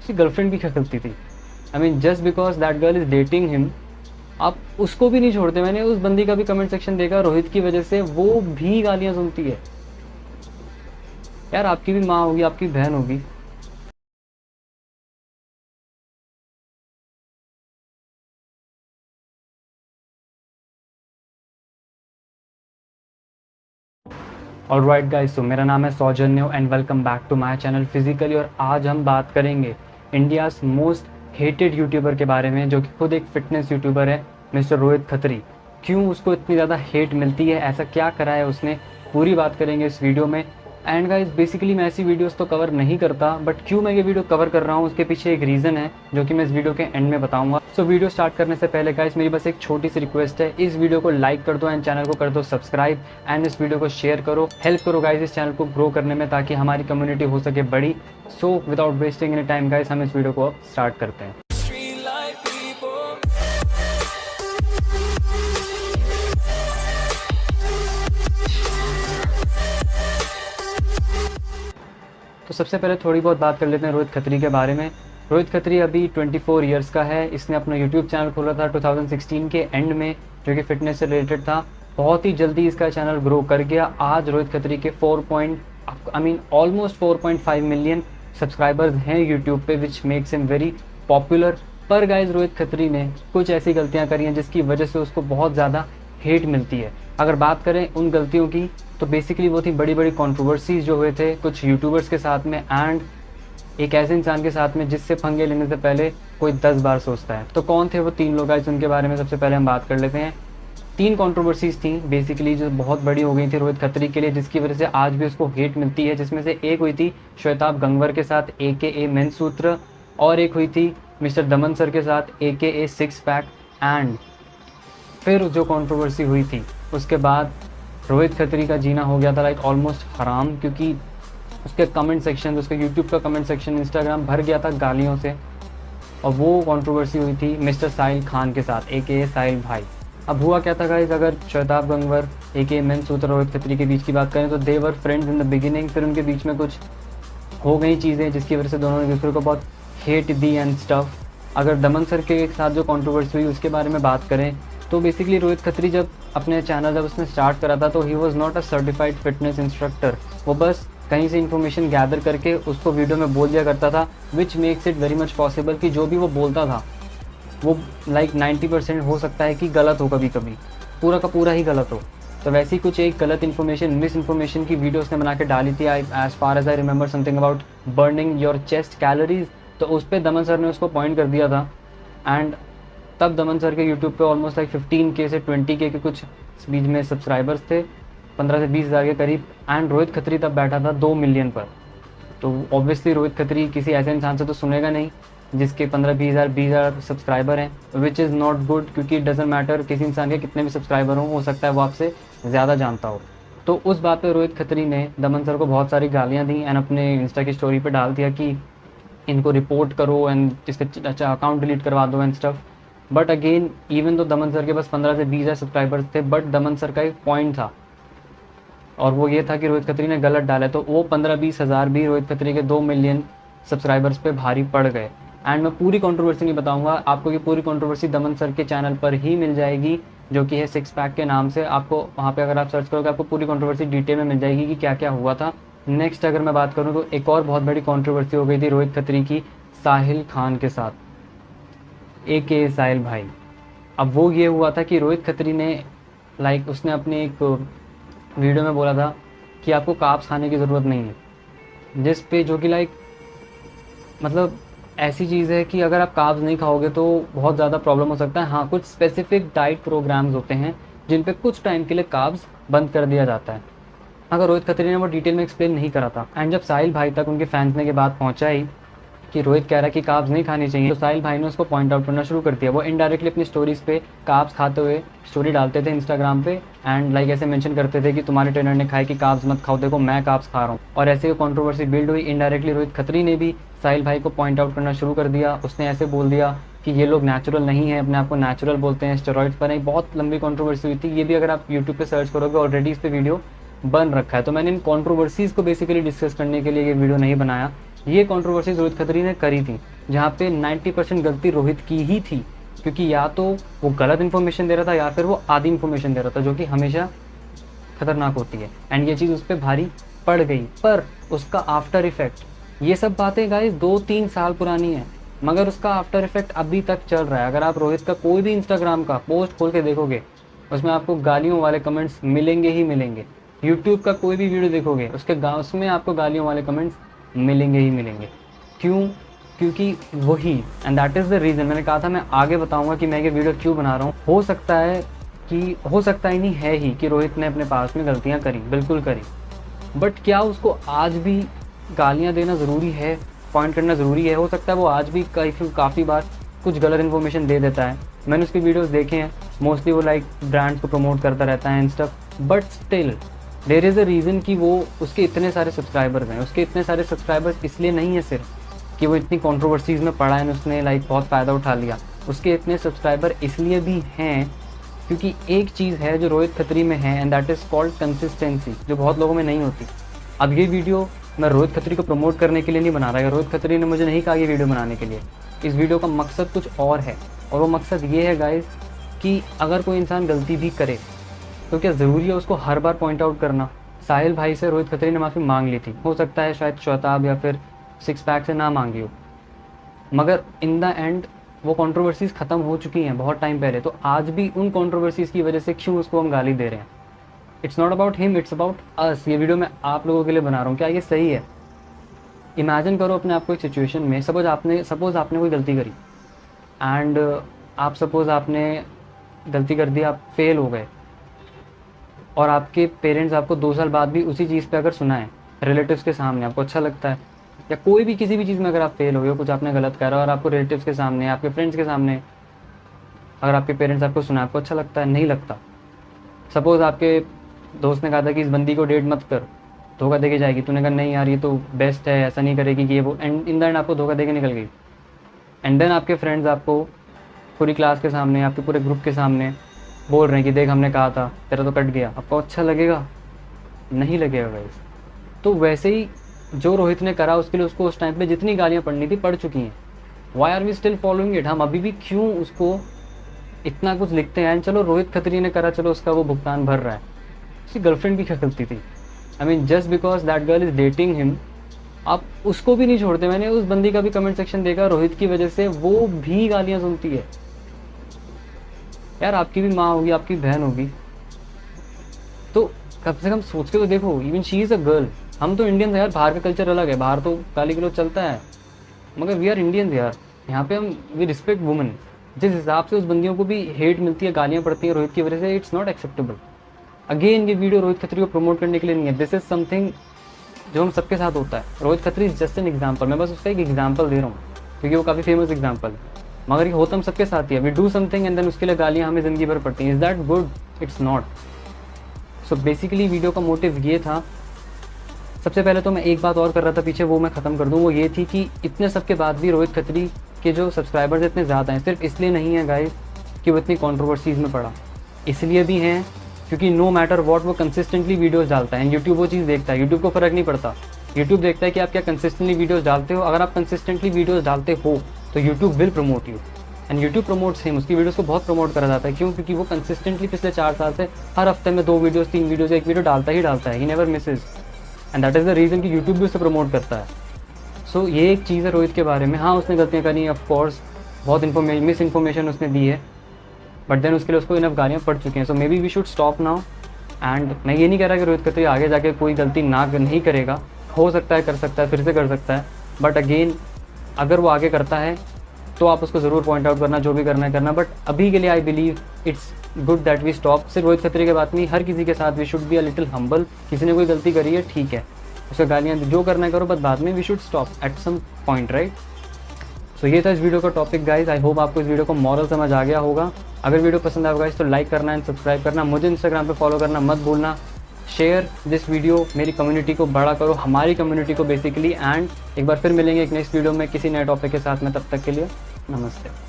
उसकी गर्लफ्रेंड भी क्या करती थी। I mean just because that girl is dating him, आप उसको भी नहीं छोड़ते। मैंने उस बंदी का भी कमेंट सेक्शन देखा, रोहित की वजह से वो भी गालियां सुनती है। यार आपकी भी माँ होगी, आपकी बहन होगी। ऑलराइट गाइस, तो मेरा नाम है Saujanya and welcome back to my channel physically. और आज हम बात करेंगे इंडियाज़ मोस्ट हेटेड यूट्यूबर के बारे में, जो कि खुद एक फिटनेस यूट्यूबर है, मिस्टर रोहित खत्री। क्यों उसको इतनी ज़्यादा हेट मिलती है, ऐसा क्या करा है उसने, पूरी बात करेंगे इस वीडियो में। एंड गाइस बेसिकली मैं ऐसी वीडियोस तो कवर नहीं करता, बट क्यों मैं ये वीडियो कवर कर रहा हूँ उसके पीछे एक रीज़न है, जो कि मैं इस वीडियो के एंड में बताऊंगा। सो वीडियो स्टार्ट करने से पहले गाइस मेरी बस एक छोटी सी रिक्वेस्ट है, इस वीडियो को लाइक कर दो एंड चैनल को कर दो सब्सक्राइब एंड इस वीडियो को शेयर करो, हेल्प करो गाइस इस चैनल को ग्रो करने में, ताकि हमारी कम्युनिटी हो सके बड़ी। So without wasting any time guys, हम इस वीडियो को अब स्टार्ट करते हैं। तो सबसे पहले थोड़ी बहुत बात कर लेते हैं रोहित खत्री के बारे में। रोहित खत्री अभी 24 ईयर्स का है। इसने अपना यूट्यूब चैनल खोला था 2016 के एंड में, जो कि फिटनेस से रिलेटेड था। बहुत ही जल्दी इसका चैनल ग्रो कर गया। आज रोहित खत्री के ऑलमोस्ट 4.5 मिलियन सब्सक्राइबर्स हैं यूट्यूब पे, which makes him very popular. पर गाइज रोहित खत्री ने कुछ ऐसी गलतियाँ करी हैं जिसकी वजह से उसको बहुत ज़्यादा हेट मिलती है। अगर बात करें उन गलतियों की, तो बेसिकली वो थी बड़ी बड़ी कंट्रोवर्सीज जो हुए थे कुछ यूट्यूबर्स के साथ में, एंड एक ऐसे इंसान के साथ में जिससे पंगे लेने से पहले कोई 10 बार सोचता है। तो कौन थे वो 3 लोग गाइस, उनके बारे में सबसे पहले हम बात कर लेते हैं। 3 कंट्रोवर्सीज थी बेसिकली जो बहुत बड़ी हो गई थी रोहित खत्री के लिए, जिसकी वजह से आज भी उसको हेट मिलती है। जिसमें से एक हुई थी श्वेताब गंगवर के साथ AKA मेनसूत्र, और एक हुई थी मिस्टर दमन सर के साथ AKA सिक्स पैक। एंड फिर जो कंट्रोवर्सी हुई थी उसके बाद रोहित खत्री का जीना हो गया था लाइक ऑलमोस्ट हराम, क्योंकि उसके कमेंट सेक्शन, उसके यूट्यूब का कमेंट सेक्शन, इंस्टाग्राम भर गया था गालियों से। और वो कंट्रोवर्सी हुई थी मिस्टर साहिल खान के साथ AKA साहिल भाई। अब हुआ क्या था गाइस, अगर श्वेताब गंगवर AKA मेनसूत्र रोहित खत्री के बीच की बात करें तो they were friends in the beginning. फिर उनके बीच में कुछ हो गई चीज़ें जिसकी वजह से दोनों ने दूसरे को बहुत हेट दी एंड स्टफ। अगर दमन सर के साथ जो कंट्रोवर्सी हुई उसके बारे में बात करें तो बेसिकली रोहित खत्री जब अपने चैनल जब उसने स्टार्ट करा था तो he was not a certified fitness instructor. वो बस कहीं से इन्फॉर्मेशन गैदर करके उसको वीडियो में बोल दिया करता था, which makes it very much possible कि जो भी वो बोलता था वो लाइक 90% हो सकता है कि गलत हो, कभी कभी पूरा का पूरा ही गलत हो। तो वैसे ही कुछ एक गलत इन्फॉर्मेशन, मिस इन्फॉर्मेशन की वीडियो उसने बना के डाली थी। As far as I remember something about burning your chest calories. तो उस पर दमन सर ने उसको पॉइंट कर दिया था। एंड तब दमन सर के यूट्यूब पे ऑलमोस्ट लाइक 15K से 20K के कुछ बीच में सब्सक्राइबर्स थे, 15 से 20 हज़ार के करीब। एंड रोहित खत्री तब बैठा था 2 मिलियन पर। तो ऑब्वियसली रोहित खत्री किसी ऐसे इंसान से तो सुनेगा नहीं जिसके 15-20 हज़ार 20 हज़ार सब्सक्राइबर हैं, विच इज़ नॉट गुड, क्योंकि इट डजेंट मैटर किसी इंसान के कितने भी सब्सक्राइबर हों, हो सकता है वो आपसे ज़्यादा जानता हो। तो उस बात पर रोहित खत्री ने दमन सर को बहुत सारी गालियाँ दी एंड अपने इंस्टा की स्टोरी पर डाल दिया कि इनको रिपोर्ट करो एंड इसका अकाउंट डिलीट करवा दो and stuff. But again even तो दमन सर के पास 15 से 20 हज़ार सब्सक्राइबर्स थे, बट दमन सर का एक पॉइंट था और वो ये था कि रोहित खत्री ने गलत डाला, तो वो 15-20 हज़ार भी रोहित खत्री के 2 मिलियन सब्सक्राइबर्स पे भारी पड़ गए। एंड मैं पूरी कंट्रोवर्सी नहीं बताऊंगा आपको, ये पूरी कंट्रोवर्सी दमन सर के चैनल पर ही मिल जाएगी, जो कि है सिक्स पैक के नाम से। आपको वहाँ पे अगर आप सर्च करोगे आपको पूरी कंट्रोवर्सी डिटेल में मिल जाएगी कि क्या क्या हुआ था। नेक्स्ट अगर मैं बात करूँ तो एक और बहुत बड़ी कंट्रोवर्सी हो गई थी रोहित खत्री की साहिल खान के साथ, AKA साहिल भाई। अब वो ये हुआ था कि रोहित खत्री ने लाइक उसने अपने एक वीडियो में बोला था कि आपको कार्ब्स खाने की ज़रूरत नहीं है, जिस पे जो कि लाइक मतलब ऐसी चीज़ है कि अगर आप कार्ब्स नहीं खाओगे तो बहुत ज़्यादा प्रॉब्लम हो सकता है। हाँ, कुछ स्पेसिफिक डाइट प्रोग्राम्स होते हैं जिन पे कुछ टाइम के लिए कार्ब्स बंद कर दिया जाता है। अगर रोहित खत्री ने वो डिटेल में एक्सप्लेन नहीं करा था एंड जब साहिल भाई तक उनके फैंस ने के बात पहुँचाई कि रोहित कह रहा है कि कार्ब्स नहीं खानी चाहिए, तो साहिल भाई ने उसको पॉइंट आउट करना शुरू कर दिया। वो इनडायरेक्टली अपनी स्टोरीज पे कार्ब्स खाते हुए स्टोरी डालते थे इंस्टाग्राम पे एंड लाइक ऐसे मेंशन करते थे कि तुम्हारे ट्रेनर ने खाया कि कार्ब्स मत खाओ, देखो मैं कार्ब्स खा रहा हूँ। और ऐसे कंट्रोवर्सी बिल्ड हुई। इनडायरेक्टली रोहित खत्री ने भी साहिल भाई को पॉइंट आउट करना शुरू कर दिया। उसने ऐसे बोल दिया कि ये लोग नेचुरल नहीं है, अपने आप को नेचुरल बोलते हैं, स्टेरॉइड्स पर नहीं। बहुत लंबी कंट्रोवर्सी हुई थी। ये भी अगर आप यूट्यूब पे सर्च करोगे ऑलरेडी इस पे वीडियो बन रखा है। तो मैंने इन कंट्रोवर्सीज़ को बेसिकली डिस्कस करने के लिए ये वीडियो नहीं बनाया। ये कंट्रोवर्सीज रोहित खत्री ने करी थी जहाँ पे 90% गलती रोहित की ही थी, क्योंकि या तो वो गलत इन्फॉर्मेशन दे रहा था या फिर वो आधी इन्फॉर्मेशन दे रहा था, जो कि हमेशा खतरनाक होती है। एंड ये चीज़ उस पर भारी पड़ गई, पर उसका आफ्टर इफेक्ट, ये सब बातें गाइस 2-3 साल पुरानी है, मगर उसका आफ्टर इफेक्ट अभी तक चल रहा है। अगर आप रोहित का कोई भी इंस्टाग्राम का पोस्ट खोल के देखोगे, उसमें आपको गालियों वाले कमेंट्स मिलेंगे ही मिलेंगे। यूट्यूब का कोई भी वीडियो देखोगे, उसमें आपको गालियों वाले कमेंट्स मिलेंगे ही मिलेंगे। क्यों? क्योंकि वही, and that is the reason. मैंने कहा था मैं आगे बताऊंगा कि मैं ये वीडियो क्यों बना रहा हूँ। हो सकता ही नहीं है ही कि रोहित ने अपने पास में गलतियाँ करी, बिल्कुल करी, बट क्या उसको आज भी गालियाँ देना ज़रूरी है, पॉइंट करना ज़रूरी है? हो सकता है वो आज भी काफ़ी बार कुछ गलत इन्फॉर्मेशन दे देता है। मैंने उसके वीडियोस देखे हैं, मोस्टली वो लाइक ब्रांड्स को प्रमोट करता रहता है and stuff, but still there is a reason कि वो उसके इतने सारे सब्सक्राइबर्स हैं। उसके इतने सारे सब्सक्राइबर्स इसलिए नहीं है सिर्फ कि वो इतनी कंट्रोवर्सीज़ में पड़ा है, उसने लाइक बहुत फ़ायदा उठा लिया। उसके इतने सब्सक्राइबर इसलिए भी हैं क्योंकि एक चीज़ है जो रोहित खत्री में है, and that is called consistency, जो बहुत लोगों में नहीं होती। अब ये वीडियो मैं रोहित खत्री को प्रमोट करने के लिए नहीं बना रहा। रोहित खत्री ने मुझे नहीं कहा ये वीडियो बनाने के लिए। इस वीडियो का मकसद कुछ और है, और वो मकसद ये है गाइस कि अगर कोई इंसान गलती भी करे तो क्या ज़रूरी है उसको हर बार पॉइंट आउट करना? साहिल भाई से रोहित खत्री ने माफ़ी मांग ली थी, हो सकता है शायद शोताब या फिर सिक्स पैक से ना मांगी हो, मगर इन द एंड वो कंट्रोवर्सीज़ ख़त्म हो चुकी हैं बहुत टाइम पहले। तो आज भी उन कंट्रोवर्सीज़ की वजह से क्यों उसको हम गाली दे रहे हैं? It's not about him, it's about us. ये वीडियो मैं आप लोगों के लिए बना रहा हूँ। क्या ये सही है? इमेजिन करो अपने आप को एक सिचुएशन में, सपोज आपने कोई गलती करी एंड आप सपोज आपने गलती कर दी, आप फेल हो गए, और आपके पेरेंट्स आपको 2 साल बाद भी उसी चीज़ पे अगर सुनाएं रिलेटिव्स के सामने, आपको अच्छा लगता है? या कोई भी किसी भी चीज़ में अगर आप फेल हो गए, कुछ आपने गलत करा और आपको रिलेटिव्स के सामने, आपके फ्रेंड्स के सामने अगर आपके पेरेंट्स आपको सुनाए, आपको अच्छा लगता है? नहीं लगता। सपोज़ आपके दोस्त ने कहा था कि इस बंदी को डेट मत कर, धोखा देके जाएगी, तूने कहा नहीं यार ये तो बेस्ट है, ऐसा नहीं करेगी कि ये वो, एंड इन द एंड आपको धोखा देके निकल गई। एंड देन आपके फ्रेंड्स आपको पूरी क्लास के सामने, आपके पूरे ग्रुप के सामने बोल रहे हैं कि देख हमने कहा था, तेरा तो कट गया। आपको अच्छा लगेगा? नहीं लगेगा गाइस। तो वैसे ही जो रोहित ने करा, उसके लिए उसको उस टाइम पे जितनी गालियाँ पड़नी थी पड़ चुकी हैं। Why are we still following it? हम अभी भी क्यों उसको इतना कुछ लिखते हैं? चलो रोहित खत्री ने करा, चलो उसका वो भुगतान भर रहा है, उसकी गर्लफ्रेंड भी क्या गलती थी? I mean just because that girl is dating him, आप उसको भी नहीं छोड़ते। मैंने उस बंदी का भी कमेंट सेक्शन देखा, रोहित की वजह से वो भी गालियाँ सुनती है। यार आपकी भी माँ होगी, आपकी बहन होगी, तो कम से कम सोच के तो देखो। Even she is a girl. हम तो इंडियंस हैं यार, बाहर का कल्चर अलग है, बाहर तो गाली गलौज चलता है, मगर वी आर इंडियंस यार। यहाँ पे हम वी रिस्पेक्ट वुमेन। जिस हिसाब से उस बंदियों को भी हेट मिलती है, गालियाँ पड़ती हैं रोहित की वजह से, इट्स नॉट एक्सेप्टेबल। अगेन ये वीडियो रोहित खत्री को प्रमोट करने के लिए नहीं है, दिस इज समथिंग जो हम सबके साथ होता है। Rohit Khatri is just an example, मैं बस उसका एक एग्जाम्पल दे रहा हूँ क्योंकि वो काफ़ी फेमस एग्जाम्पल है, मगर ये होता हम सबके साथ ही है। We do something and then उसके लिए गालियाँ हमें ज़िंदगी भर पड़ती हैं। Is that good? It's not. So basically video का मोटिव ये था। सबसे पहले तो मैं एक बात और कर रहा था पीछे, वो मैं ख़त्म कर दूँ। वो ये थी कि इतने सब के बाद भी रोहित खत्री के जो सब्सक्राइबर्स इतने ज़्यादा हैं, सिर्फ इसलिए नहीं है गाइस कि वो इतनी कंट्रोवर्सीज़ में पड़ा, इसलिए भी हैं क्योंकि नो मैटर वॉट वो कंसिस्टेंटली वीडियोस डालता है। यूट्यूब वो चीज़ देखता है, यूट्यूब को फ़र्क नहीं पड़ता। यूट्यूब देखता है कि आप क्या कंसिस्टेंटली वीडियोस डालते हो। अगर आप कंसिस्टेंटली वीडियोस डालते हो तो YouTube will promote you, and YouTube promotes him. उसकी वीडियोस को बहुत प्रमोट करा जाता है। क्यों? क्योंकि वो कंसिस्टेंटली पिछले 4 साल से हर हफ्ते में 2 वीडियोस, 3 वीडियोस, 1 वीडियो डालता ही डालता है। He never misses, and that is the reason कि यूट्यूब भी उसे प्रमोट करता है। सो ये एक चीज़ है रोहित के बारे में। हाँ उसने गलतियाँ करी, ऑफकोर्स बहुत मिस इन्फॉर्मेशन उसने दी है, बट देन उसके लिए उसको इनफ गालियाँ पड़ चुकी हैं। So maybe we should stop now. And मैं ये नहीं कह रहा कि रोहित खत्री आगे जाके कोई गलती नहीं करेगा, हो सकता है कर सकता है, फिर से कर सकता है, बट अगेन अगर वो आगे करता है तो आप उसको ज़रूर पॉइंट आउट करना, जो भी करना है करना। बट अभी के लिए I believe it's good that we stop. सिर्फ रोहित खत्री के बात नहीं, हर किसी के साथ we should be a little humble. किसी ने कोई गलती करी है, ठीक है, उसका गालियाँ जो करना है करो, बट बाद में we should stop at some point, right. So ये था इस वीडियो का टॉपिक गाइज। आई होप आपको इस वीडियो को मॉरल समझ आ गया होगा। अगर वीडियो पसंद आएगा गाइज तो लाइक करना एंड सब्सक्राइब करना। मुझे इंस्टाग्राम पे फॉलो करना मत भूलना। शेयर दिस वीडियो, मेरी कम्युनिटी को बड़ा करो, हमारी कम्युनिटी को बेसिकली। एंड एक बार फिर मिलेंगे एक नेक्स्ट वीडियो में किसी नए टॉपिक के साथ में। तब तक के लिए नमस्ते।